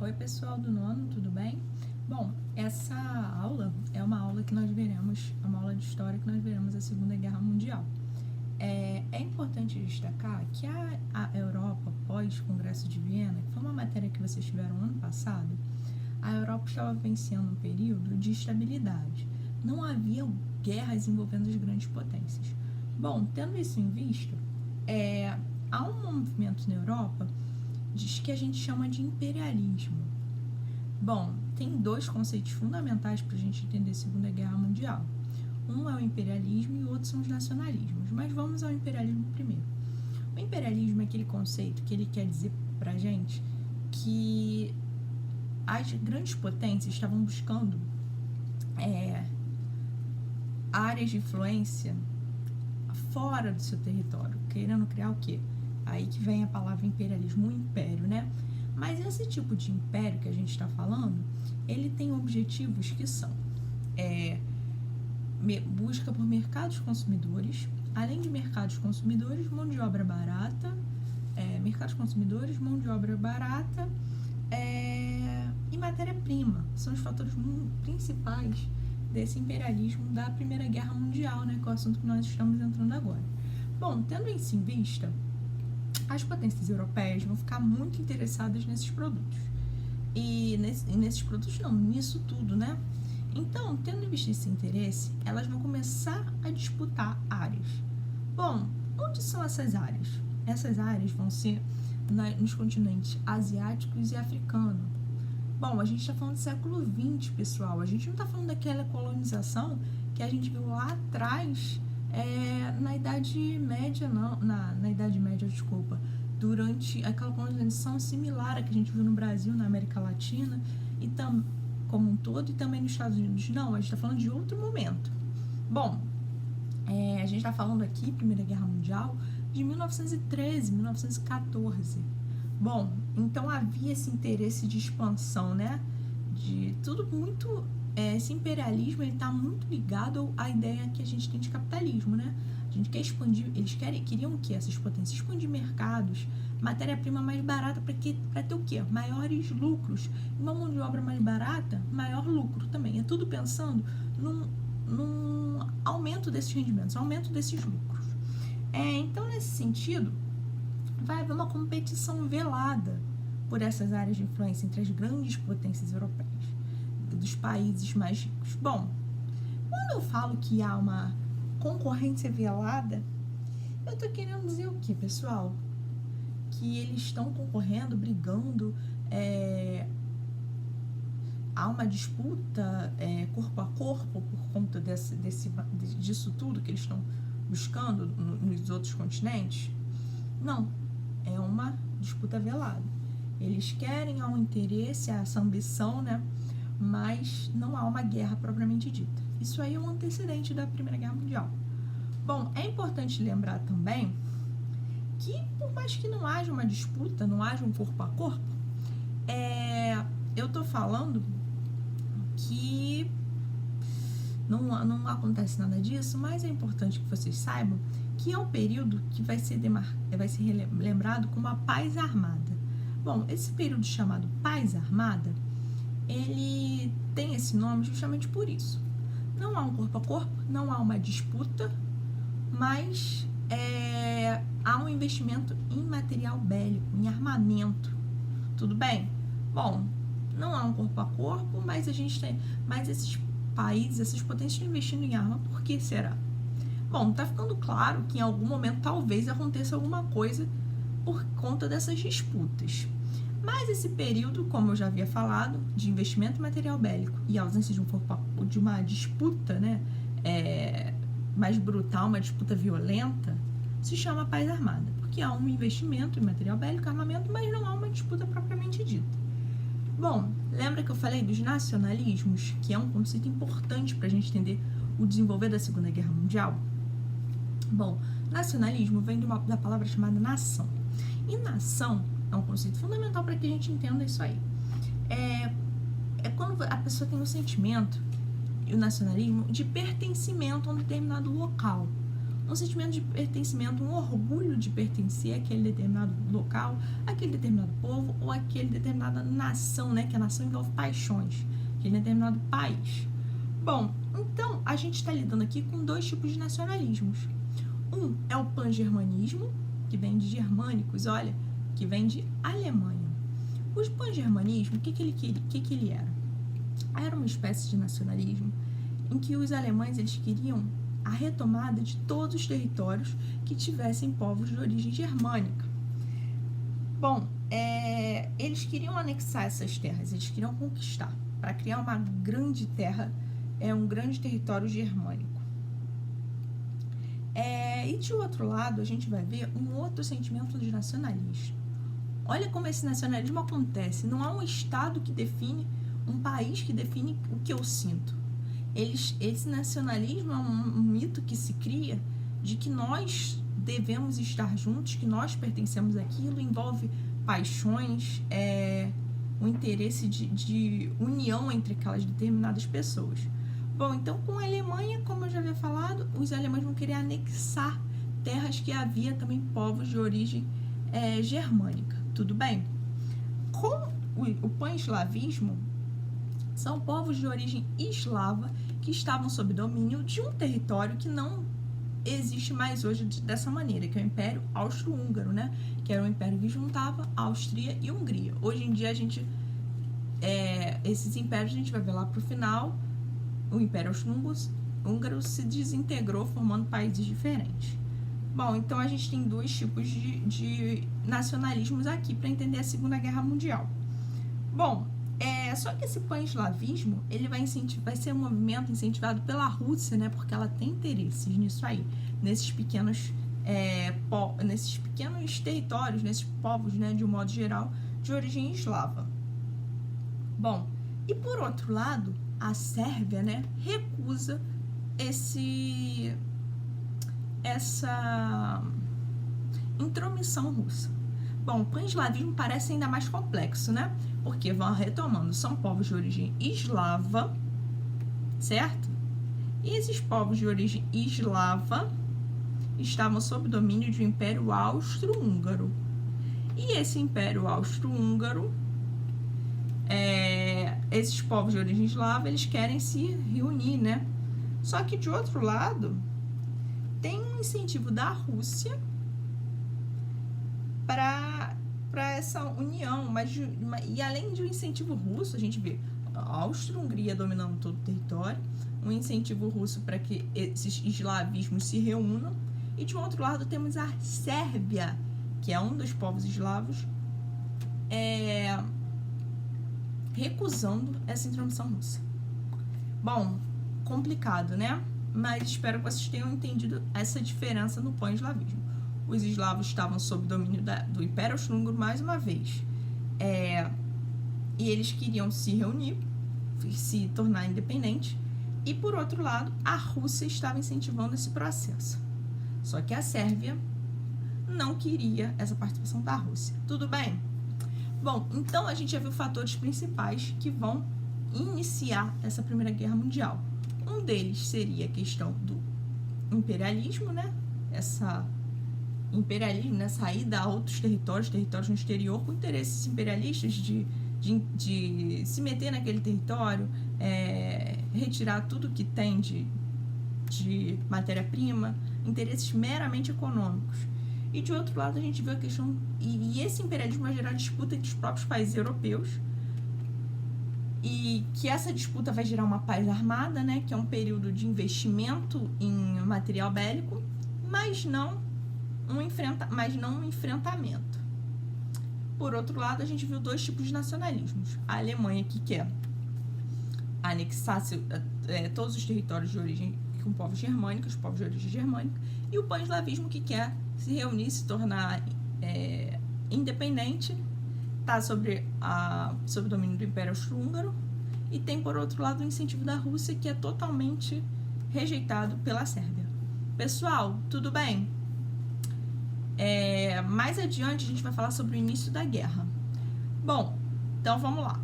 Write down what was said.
Oi, pessoal do nono, tudo bem? Bom, essa aula é uma aula que nós veremos, é uma aula de história que nós veremos a Segunda Guerra Mundial. É importante destacar que a Europa, pós-Congresso de Viena, que foi uma matéria que vocês tiveram ano passado, a Europa estava vivenciando um período de estabilidade. Não havia guerras envolvendo as grandes potências. Bom, tendo isso em vista, há um movimento na Europa que a gente chama de imperialismo. Bom, tem dois conceitos fundamentais para a gente entender a Segunda Guerra Mundial. Um é o imperialismo e o outro são os nacionalismos. Mas vamos ao imperialismo primeiro. O imperialismo é aquele conceito que ele quer dizer para a gente que as grandes potências estavam buscando áreas de influência fora do seu território, querendo criar o quê? Aí que vem a palavra imperialismo, o império, né? Mas esse tipo de império que a gente está falando, ele tem objetivos que são busca por mercados consumidores, além de mercados consumidores, mão de obra barata, mercados consumidores, mão de obra barata e matéria-prima. São os fatores principais desse imperialismo da Primeira Guerra Mundial, né? Que é o assunto que nós estamos entrando agora. Bom, tendo isso em vista, as potências europeias vão ficar muito interessadas nesses produtos. E nesses produtos não, nisso tudo, né? Então, tendo em vista esse interesse, elas vão começar a disputar áreas. Bom, onde são essas áreas? Essas áreas vão ser nos continentes asiáticos e africano. Bom, a gente está falando do século XX, pessoal. A gente não está falando daquela colonização que a gente viu lá atrás, na Idade Média, não, na Idade Média, desculpa, durante aquela colonização similar a que a gente viu no Brasil, na América Latina, e como um todo, e também nos Estados Unidos. Não, a gente está falando de outro momento. Bom, a gente está falando aqui, Primeira Guerra Mundial, de 1913, 1914. Bom, então havia esse interesse de expansão, né? De tudo muito. Esse imperialismo ele está muito ligado à ideia que a gente tem de capitalismo, né? A gente quer expandir, eles queriam o quê? Essas potências expandir mercados, matéria-prima mais barata para ter o quê? Maiores lucros. Uma mão de obra mais barata, maior lucro também. É tudo pensando num aumento desses rendimentos, aumento desses lucros. Então, nesse sentido, vai haver uma competição velada por essas áreas de influência entre as grandes potências europeias, dos países mais ricos. Bom, quando eu falo que há uma concorrência velada, eu tô querendo dizer o quê, pessoal? Que eles estão concorrendo, brigando, há uma disputa corpo a corpo por conta disso tudo que eles estão buscando nos outros continentes? Não, é uma disputa velada. Eles querem, há um interesse, há essa ambição, né? Mas não há uma guerra propriamente dita. Isso aí é um antecedente da Primeira Guerra Mundial. Bom, é importante lembrar também que, por mais que não haja uma disputa, não haja um corpo a corpo, eu tô falando que não acontece nada disso, mas é importante que vocês saibam que é um período que vai ser lembrado como a Paz Armada. Bom, esse período chamado Paz Armada, ele tem esse nome justamente por isso. Não há um corpo a corpo, não há uma disputa, mas há um investimento em material bélico, em armamento. Tudo bem? Bom, não há um corpo a corpo, mas esses países, essas potências estão investindo em arma. Por que será? Bom, tá ficando claro que em algum momento talvez aconteça alguma coisa por conta dessas disputas. Mas esse período, como eu já havia falado, de investimento em material bélico e ausência de uma disputa, né, mais brutal, uma disputa violenta, se chama Paz Armada, porque há um investimento em material bélico, armamento, mas não há uma disputa propriamente dita. Bom, lembra que eu falei dos nacionalismos, que é um conceito importante para a gente entender o desenvolver da Segunda Guerra Mundial? Bom, nacionalismo vem da palavra chamada nação. E nação é um conceito fundamental para que a gente entenda isso aí. É quando a pessoa tem um sentimento, e o nacionalismo, de pertencimento a um determinado local. um sentimento de pertencimento, um orgulho de pertencer àquele determinado local, àquele determinado povo ou àquele determinada nação, né? Que a nação envolve paixões, aquele determinado país. Bom, então a gente está lidando aqui com dois tipos de nacionalismos. Um é o pan-germanismo, que vem de germânicos, olha, que vem de Alemanha. O pan-germanismo, o que ele era? Era uma espécie de nacionalismo em que os alemães eles queriam a retomada de todos os territórios que tivessem povos de origem germânica. Bom, eles queriam anexar essas terras, eles queriam conquistar, para criar uma grande terra, um grande território germânico. E de outro lado, a gente vai ver um outro sentimento de nacionalismo. Olha como esse nacionalismo acontece. Não há um Estado que define, um país que define o que eu sinto. Esse nacionalismo é um mito que se cria de que nós devemos estar juntos, que nós pertencemos àquilo, envolve paixões, o interesse de união entre aquelas determinadas pessoas. Bom, então com a Alemanha, como eu já havia falado, os alemães vão querer anexar terras que havia também povos de origem germânica, tudo bem? Com o pan-eslavismo, são povos de origem eslava que estavam sob domínio de um território que não existe mais hoje dessa maneira, que é o Império Austro-Húngaro, né? Que era um império que juntava Áustria e Hungria. Hoje em dia, esses impérios, a gente vai ver lá pro final, o Império Austro-Húngaro se desintegrou, formando países diferentes. Bom, então a gente tem dois tipos de nacionalismos aqui para entender a Segunda Guerra Mundial. Bom, só que esse pan-eslavismo, ele vai ser um movimento incentivado pela Rússia, né? Porque ela tem interesses nisso aí, nesses pequenos territórios, nesses povos, né? De um modo geral, de origem eslava. Bom, e por outro lado, a Sérvia, né? Recusa essa intromissão russa. Bom, o pan-eslavismo parece ainda mais complexo, né? Porque, vão retomando, são povos de origem eslava, certo? E esses povos de origem eslava estavam sob domínio de um Império Austro-Húngaro. E esse Império Austro-Húngaro, esses povos de origem eslava, eles querem se reunir, né? Só que, de outro lado, tem um incentivo da Rússia para essa união, e além de um incentivo russo, a gente vê a Áustria-Hungria dominando todo o território, um incentivo russo para que esses eslavismos se reúnam, e de um outro lado temos a Sérvia, que é um dos povos eslavos, recusando essa intromissão russa. Bom, complicado, né? Mas espero que vocês tenham entendido essa diferença no pan-eslavismo. Os eslavos estavam sob domínio do Império Austro-Húngaro mais uma vez. E eles queriam se reunir, se tornar independentes. E, por outro lado, a Rússia estava incentivando esse processo. Só que a Sérvia não queria essa participação da Rússia. Tudo bem? Bom, então a gente já viu fatores principais que vão iniciar essa Primeira Guerra Mundial. Um deles seria a questão do imperialismo, né? Imperialismo, né? Saída a outros territórios no exterior, com interesses imperialistas de se meter naquele território, retirar tudo que tem de matéria-prima, interesses meramente econômicos. E de outro lado, a gente vê a questão, e esse imperialismo vai gerar disputa entre os próprios países europeus, e que essa disputa vai gerar uma paz armada, né, que é um período de investimento em material bélico, mas não um enfrentamento. Por outro lado, a gente viu dois tipos de nacionalismos. A Alemanha, que quer anexar todos os territórios de origem com povos germânicos, povos de origem germânica, e o pan-eslavismo, que quer se reunir, se tornar independente, está sob o domínio do Império Austro-Húngaro, e tem, por outro lado, o incentivo da Rússia, que é totalmente rejeitado pela Sérvia. Pessoal, tudo bem? Mais adiante, a gente vai falar sobre o início da guerra. Bom, então vamos lá.